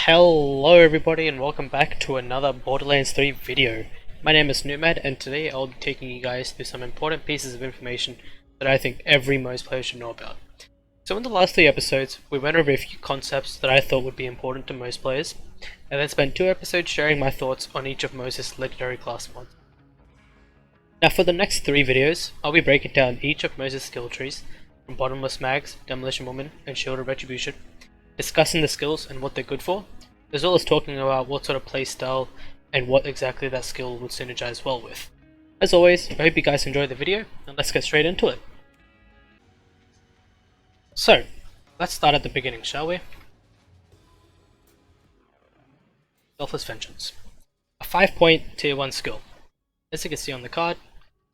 Hello everybody and welcome back to another Borderlands 3 video. My name is Nootmad and today I'll be taking you guys through some important pieces of information that I think every Moze player should know about. So in the last 3 episodes, we went over a few concepts that I thought would be important to Moze players, and then spent 2 episodes sharing my thoughts on each of Moze's legendary class mods. Now for the next 3 videos, I'll be breaking down each of Moze's skill trees, from Bottomless Mags, Demolition Woman, and Shield of Retribution, discussing the skills and what they're good for, as well as talking about what sort of playstyle and what exactly that skill would synergize well with. As always, I hope you guys enjoyed the video, and let's get straight into it. So, let's start at the beginning, shall we? Selfless Vengeance. A 5-point tier 1 skill. As you can see on the card,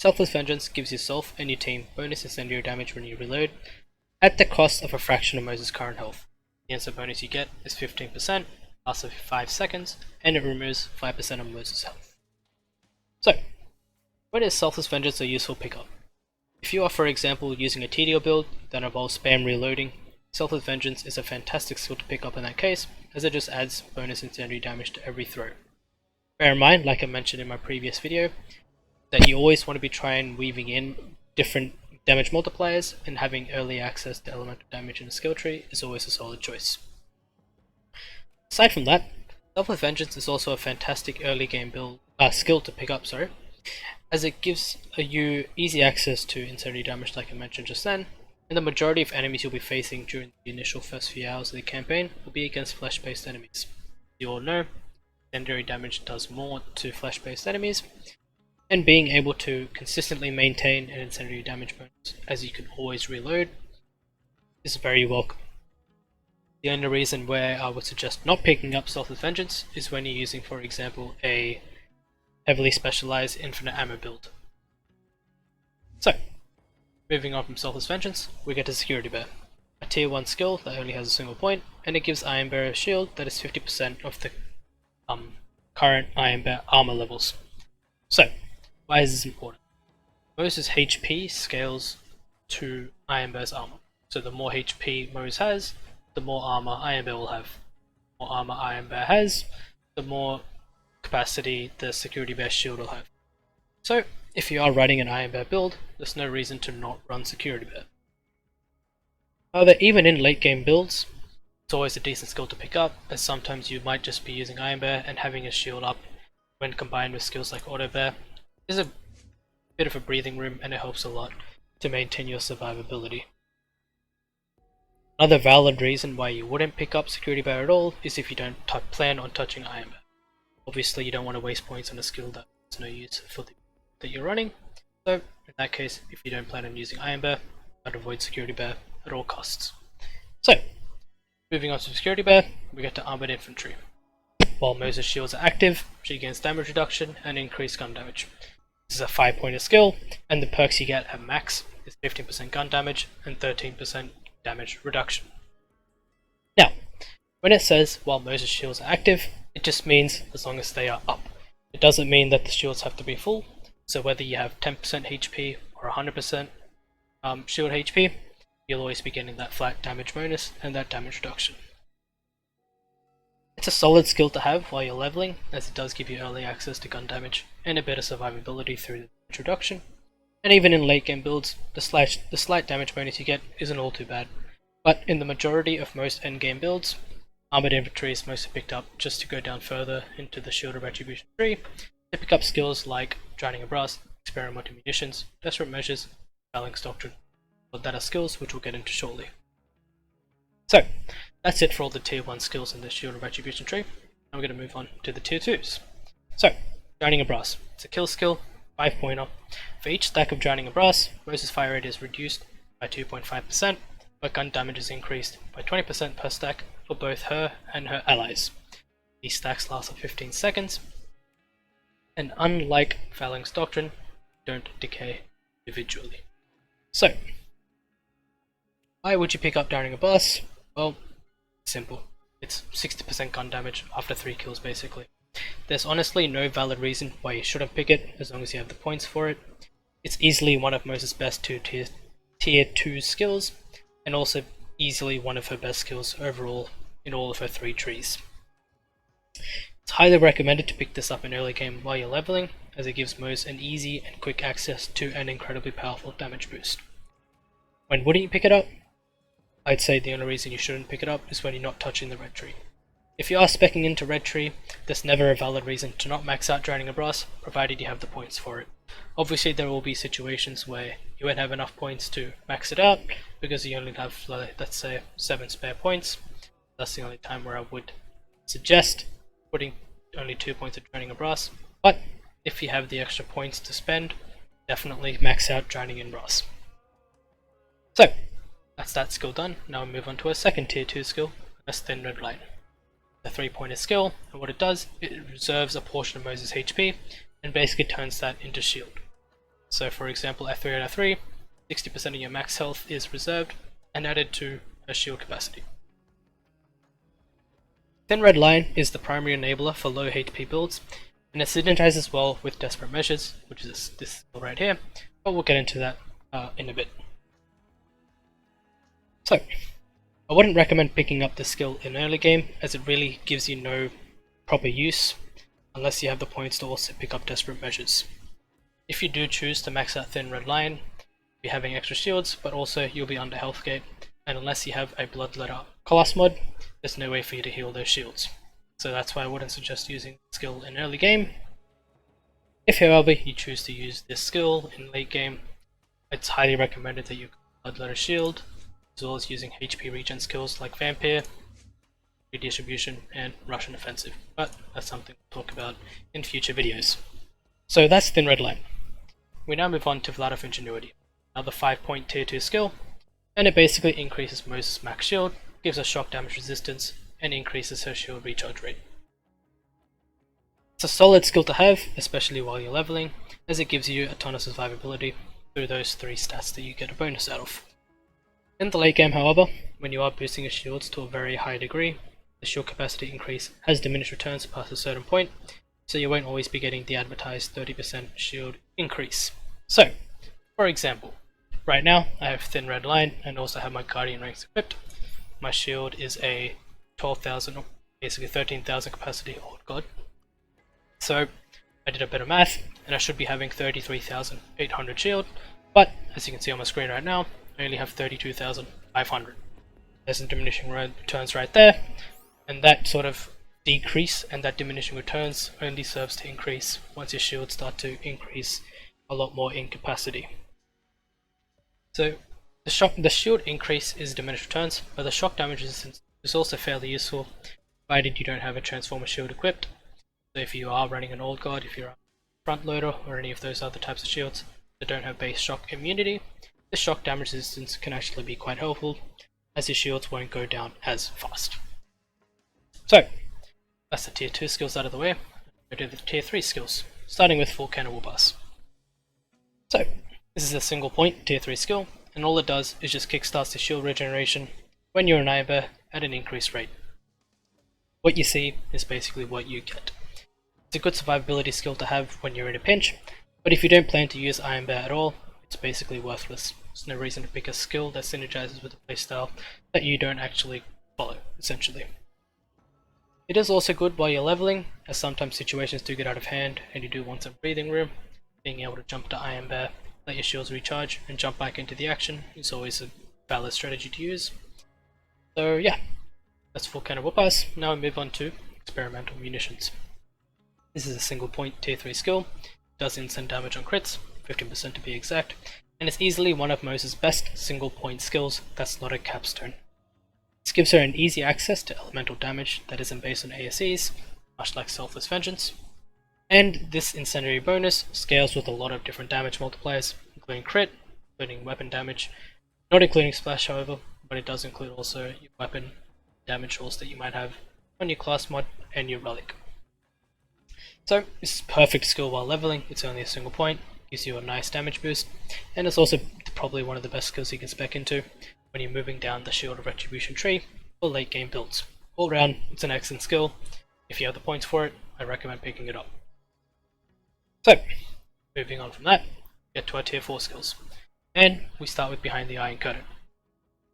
Selfless Vengeance gives yourself and your team bonus incendiary damage when you reload, at the cost of a fraction of Moze's current health. The instant bonus you get is 15%, lasts for 5 seconds, and it removes 5% of Moze's health. So, when is Selfless Vengeance a useful pickup? If you are, for example, using a TDO build that involves spam reloading, Selfless Vengeance is a fantastic skill to pick up in that case, as it just adds bonus incendiary damage to every throw. Bear in mind, like I mentioned in my previous video, that you always want to be trying weaving in different damage multipliers, and having early access to elemental damage in a skill tree is always a solid choice. Aside from that, Selfless Vengeance is also a fantastic early game skill to pick up, as it gives you easy access to incendiary damage like I mentioned just then, and the majority of enemies you'll be facing during the initial first few hours of the campaign will be against flesh-based enemies. You all know, incendiary damage does more to flesh-based enemies, and being able to consistently maintain an incendiary damage bonus as you can always reload is very welcome. The only reason where I would suggest not picking up Selfless Vengeance is when you're using, for example, a heavily specialized infinite ammo build. So, moving on from Selfless Vengeance, we get to Security Bear, a tier 1 skill that only has a single point, and it gives Iron Bear a shield that is 50% of the current Iron Bear armor levels. So, why is this important? Moze's HP scales to Iron Bear's armor. So the more HP Moze has, the more armor Iron Bear will have. The more armor Iron Bear has, the more capacity the Security Bear shield will have. So if you are running an Iron Bear build, there's no reason to not run Security Bear. However, even in late game builds, it's always a decent skill to pick up, as sometimes you might just be using Iron Bear and having a shield up when combined with skills like Auto Bear is a bit of a breathing room, and it helps a lot to maintain your survivability. Another valid reason why you wouldn't pick up Security Bear at all is if you don't plan on touching Iron Bear. Obviously you don't want to waste points on a skill that has no use for that you're running, so in that case, if you don't plan on using Iron Bear, I'd avoid Security Bear at all costs. So, moving on to Security Bear, we get to Armored Infantry. While Moze's shields are active, she gains damage reduction and increased gun damage. This is a 5-pointer skill, and the perks you get at max is 15% gun damage and 13% damage reduction. Now, when it says while Moze's shields are active, it just means as long as they are up. It doesn't mean that the shields have to be full, so whether you have 10% HP or 100% shield HP, you'll always be getting that flat damage bonus and that damage reduction. It's a solid skill to have while you're leveling, as it does give you early access to gun damage and a bit of survivability through the damage reduction, and even in late game builds, the slight damage bonus you get isn't all too bad. But in the majority of most endgame builds, Armored Infantry is mostly picked up just to go down further into the Shield of Retribution tree to pick up skills like Drowning a Brass, Experimental Munitions, Desperate Measures, Phalanx Doctrine, but that are skills which we'll get into shortly. So, that's it for all the tier 1 skills in the Shield of Retribution tree. Now we're going to move on to the tier 2s. So, Drowning a Brass. It's a kill skill, 5-pointer. For each stack of Drowning a Brass, Moze's fire rate is reduced by 2.5%, but gun damage is increased by 20% per stack for both her and her allies. These stacks last for 15 seconds, and unlike Phalanx Doctrine, don't decay individually. So, why would you pick up Drowning a Brass? Well, simple. It's 60% gun damage after 3 kills basically. There's honestly no valid reason why you shouldn't pick it as long as you have the points for it. It's easily one of Moze's best tier 2 skills, and also easily one of her best skills overall in all of her 3 trees. It's highly recommended to pick this up in early game while you're leveling, as it gives Moze an easy and quick access to an incredibly powerful damage boost. When wouldn't you pick it up? I'd say the only reason you shouldn't pick it up is when you're not touching the red tree. If you are speccing into red tree, there's never a valid reason to not max out Drowning in Brass, provided you have the points for it. Obviously there will be situations where you won't have enough points to max it out, because you only have, let's say, 7 spare points. That's the only time where I would suggest putting only 2 points of Drowning in Brass, but if you have the extra points to spend, definitely max out Drowning in Brass. So, that's that skill done. Now we move on to a second tier 2 skill, that's Thin Red Line. The 3-pointer skill, and what it does, it reserves a portion of Moze's HP and basically turns that into shield. So for example, at 3 out of 3, 60% of your max health is reserved and added to her shield capacity. Thin Red Line is the primary enabler for low HP builds, and it synergizes well with Desperate Measures, which is this skill right here, but we'll get into that in a bit. So, I wouldn't recommend picking up this skill in early game, as it really gives you no proper use, unless you have the points to also pick up Desperate Measures. If you do choose to max out Thin Red Line, you'll be having extra shields, but also you'll be under health gate, and unless you have a Bloodletter class mod, there's no way for you to heal those shields. So that's why I wouldn't suggest using the skill in early game. If however you choose to use this skill in late game, it's highly recommended that you Bloodletter Shield, as well as using HP regen skills like Vampire, Redistribution, and Russian Offensive, but that's something we'll talk about in future videos. So that's Thin Red Line. We now move on to Vladof Ingenuity, another 5-point tier 2 skill, and it basically increases Moze's max shield, gives her shock damage resistance, and increases her shield recharge rate. It's a solid skill to have, especially while you're leveling, as it gives you a ton of survivability through those 3 stats that you get a bonus out of. In the late game, however, when you are boosting your shields to a very high degree, the shield capacity increase has diminished returns past a certain point, so you won't always be getting the advertised 30% shield increase. So, for example, right now I have Thin Red Line and also have my Guardian ranks equipped. My shield is a 12,000, or basically 13,000 capacity Old God. So, I did a bit of math, and I should be having 33,800 shield, but as you can see on my screen right now, I only have 32,500. There's some diminishing returns right there, and that sort of decrease and that diminishing returns only serves to increase once your shields start to increase a lot more in capacity. So the shield increase is diminished returns, but the shock damage resistance is also fairly useful, provided you don't have a Transformer shield equipped. So if you are running an Old Guard, if you're a Front Loader, or any of those other types of shields that don't have base shock immunity, the shock damage resistance can actually be quite helpful, as your shields won't go down as fast. So, that's the tier 2 skills out of the way. Go to the tier 3 skills, starting with Full Cannibal Bus. So, this is a single point tier 3 skill, and all it does is just kickstarts the shield regeneration when you're an Iron Bear at an increased rate. What you see is basically what you get. It's a good survivability skill to have when you're in a pinch, but if you don't plan to use Iron Bear at all, it's basically worthless. There's no reason to pick a skill that synergizes with a playstyle that you don't actually follow, essentially. It is also good while you're leveling, as sometimes situations do get out of hand and you do want some breathing room. Being able to jump to Iron Bear, let your shields recharge, and jump back into the action is always a valid strategy to use. So yeah, that's Full Cannibal Bus. Now we move on to Experimental Munitions. This is a single point tier 3 skill, it does instant damage on crits, 15% to be exact, and it's easily one of Moze's best single point skills that's not a capstone. This gives her an easy access to elemental damage that isn't based on ASEs, much like Selfless Vengeance, and this incendiary bonus scales with a lot of different damage multipliers, including crit, including weapon damage, not including splash however, but it does include also your weapon damage rolls that you might have on your class mod and your relic. So this is perfect skill while leveling, it's only a single point, gives you a nice damage boost, and it's also probably one of the best skills you can spec into when you're moving down the Shield of Retribution tree for late game builds. All round, it's an excellent skill. If you have the points for it, I recommend picking it up. So, moving on from that, get to our tier 4 skills. And we start with Behind the Iron Curtain.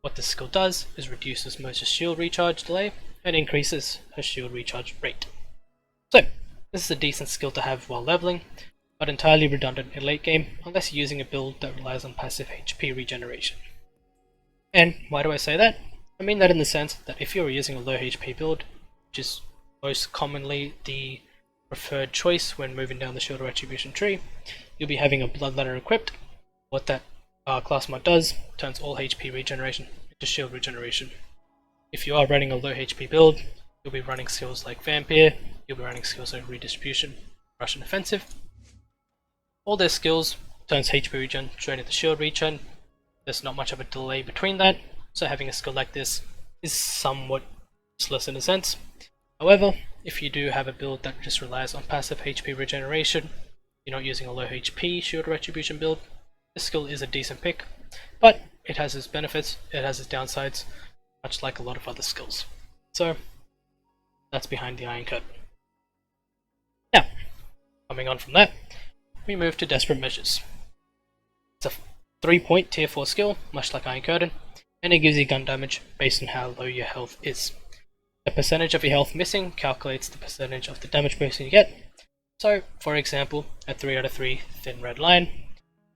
What this skill does is reduces Moze's shield recharge delay and increases her shield recharge rate. So, this is a decent skill to have while leveling, but entirely redundant in late game unless you're using a build that relies on passive HP regeneration. And why do I say that? I mean that in the sense that if you're using a low HP build, which is most commonly the preferred choice when moving down the Shield of Retribution tree, you'll be having a Bloodletter equipped. What that class mod does, turns all HP regeneration into shield regeneration. If you are running a low HP build, you'll be running skills like Vampire, you'll be running skills like Redistribution, Russian Offensive. All their skills turns HP regen straight into shield regen. There's not much of a delay between that, so having a skill like this is somewhat useless in a sense. However, if you do have a build that just relies on passive HP regeneration, you're not using a low HP Shield of Retribution build, this skill is a decent pick, but it has its benefits, it has its downsides, much like a lot of other skills. So, that's behind the Iron Curtain. Now, coming on from that, we move to Desperate Measures. It's a 3-point tier 4 skill, much like Iron Curtain, and it gives you gun damage based on how low your health is. The percentage of your health missing calculates the percentage of the damage boost you get. So, for example, at 3 out of 3 thin red line,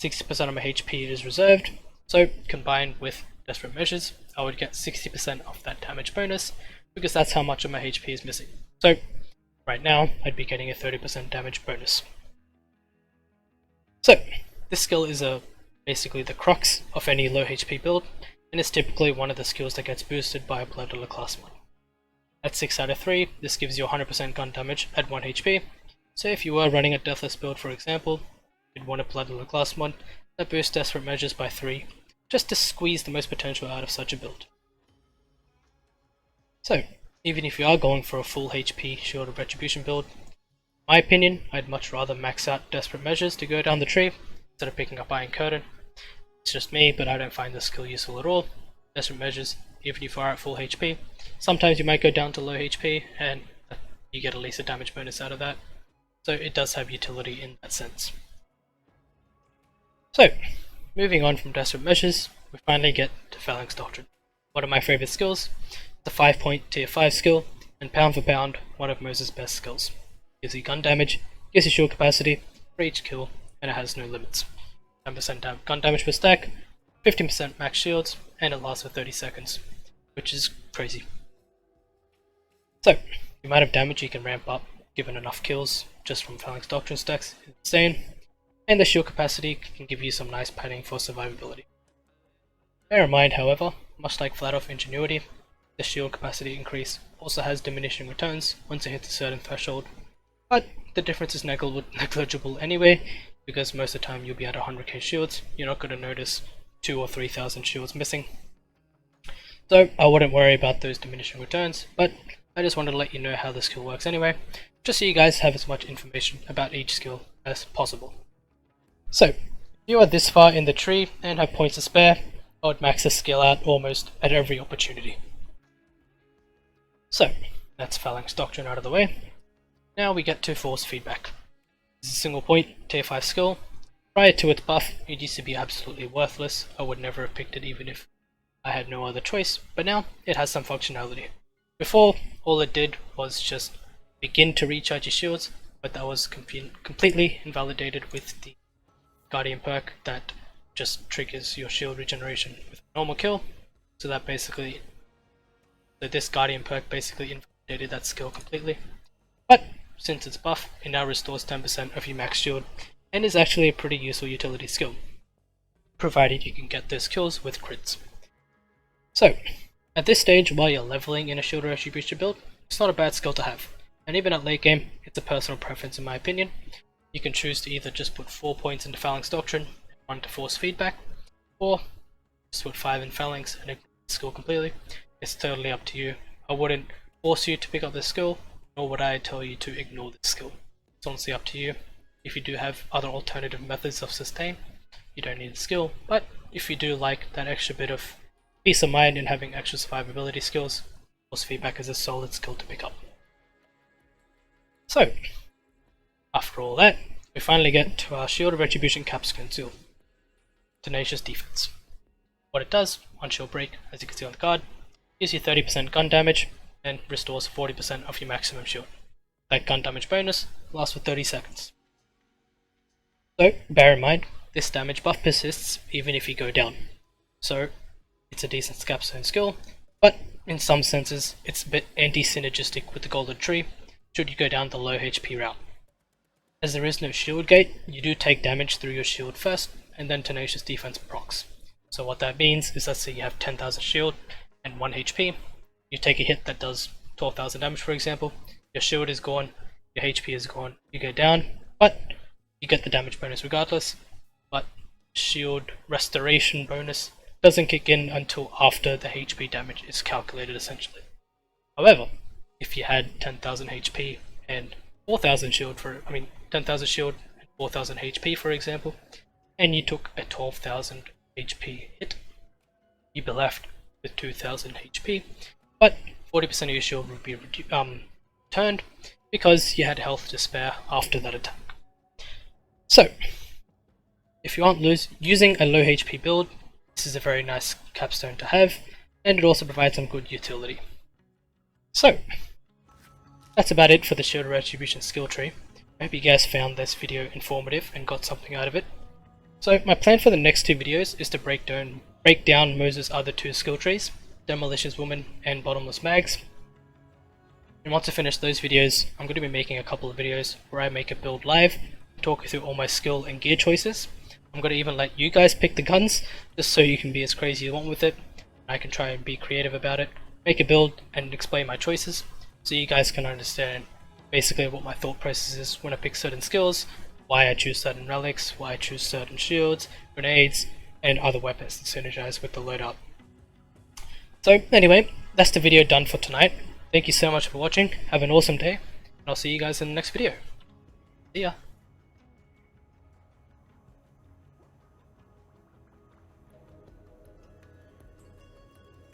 60% of my HP is reserved, so combined with Desperate Measures, I would get 60% of that damage bonus, because that's how much of my HP is missing. So, right now, I'd be getting a 30% damage bonus. So, this skill is basically the crux of any low HP build, and it's typically one of the skills that gets boosted by a Bloodletter class mod. At 6 out of 3, this gives you 100% gun damage at 1 HP, so if you were running a Deathless build for example, you'd want a Bloodletter class mod that boosts Desperate Measures by 3, just to squeeze the most potential out of such a build. So, even if you are going for a full HP Shield of Retribution build, in my opinion, I'd much rather max out Desperate Measures to go down the tree, instead of picking up Iron Curtain. It's just me, but I don't find this skill useful at all. Desperate Measures, even if you are at full HP, sometimes you might go down to low HP, and you get at least a damage bonus out of that. So it does have utility in that sense. So, moving on from Desperate Measures, we finally get to Phalanx Doctrine. One of my favourite skills, the 5-point tier 5 skill, and pound for pound, one of Moze's best skills. Gives you gun damage, gives you shield capacity for each kill, and it has no limits. 10% gun damage per stack, 15% max shields, and it lasts for 30 seconds, which is crazy. So, the amount of damage you can ramp up given enough kills just from Phalanx Doctrine stacks is insane, and the shield capacity can give you some nice padding for survivability. Bear in mind, however, much like Vladof Ingenuity, the shield capacity increase also has diminishing returns once it hits a certain threshold, but the difference is negligible anyway, because most of the time you'll be at 100k shields, you're not going to notice 2,000 or 3,000 shields missing. So I wouldn't worry about those diminishing returns, but I just wanted to let you know how the skill works anyway, just so you guys have as much information about each skill as possible. So, if you are this far in the tree and have points to spare, I would max this skill out almost at every opportunity. So, that's Phalanx Doctrine out of the way. Now we get to Force Feedback. This is a single point, tier 5 skill. Prior to its buff, it used to be absolutely worthless. I would never have picked it even if I had no other choice, but now it has some functionality. Before, all it did was just begin to recharge your shields, but that was completely invalidated with the Guardian perk that just triggers your shield regeneration with a normal kill. So this Guardian perk basically invalidated that skill completely. But since it's buff, it now restores 10% of your max shield, and is actually a pretty useful utility skill, provided you can get those kills with crits. So, at this stage, while you're leveling in a Shield of Retribution build, it's not a bad skill to have, and even at late game, it's a personal preference in my opinion. You can choose to either just put 4 points into Phalanx Doctrine, and 1 to Force Feedback, or just put 5 in Phalanx and ignore the skill completely. It's totally up to you. I wouldn't force you to pick up this skill, nor would I tell you to ignore this skill. It's honestly up to you. If you do have other alternative methods of sustain, you don't need the skill, but if you do like that extra bit of peace of mind in having extra survivability skills, Force Feedback is a solid skill to pick up. So, after all that, we finally get to our Shield of Retribution Capsicum Seal, Tenacious Defense. What it does, on shield break, as you can see on the card, gives you 30% gun damage and restores 40% of your maximum shield. that gun damage bonus lasts for 30 seconds. So bear in mind, this damage buff persists even if you go down. So it's a decent capstone skill, but in some senses it's a bit anti-synergistic with the golden tree should you go down the low HP route. As there is no shield gate, you do take damage through your shield first, and then Tenacious Defense procs. So what that means is, let's say you have 10,000 shield and 1 HP, you take a hit that does 12,000 damage for example, your shield is gone, your HP is gone, you go down, but you get the damage bonus regardless, but shield restoration bonus doesn't kick in until after the HP damage is calculated essentially. However, if you had 10,000 HP and 4,000 shield 10,000 shield and 4,000 HP for example, and you took a 12,000 HP hit, you'd be left with 2,000 HP, but 40% of your shield would be turned because you had health to spare after that attack. So, if you aren't using a low HP build, this is a very nice capstone to have, and it also provides some good utility. So, that's about it for the Shield of Retribution skill tree. I hope you guys found this video informative and got something out of it. So my plan for the next 2 videos is to break down Moze's other 2 skill trees, Demolition's Woman and Bottomless Mags. And once I finish those videos, I'm going to be making a couple of videos where I make a build live, talk you through all my skill and gear choices. I'm going to even let you guys pick the guns, just so you can be as crazy as you want with it. I can try and be creative about it, make a build and explain my choices, so you guys can understand basically what my thought process is when I pick certain skills, why I choose certain relics, why I choose certain shields, grenades, and other weapons to synergize with the loadout. So anyway, that's the video done for tonight. Thank you so much for watching, have an awesome day, and I'll see you guys in the next video. See ya!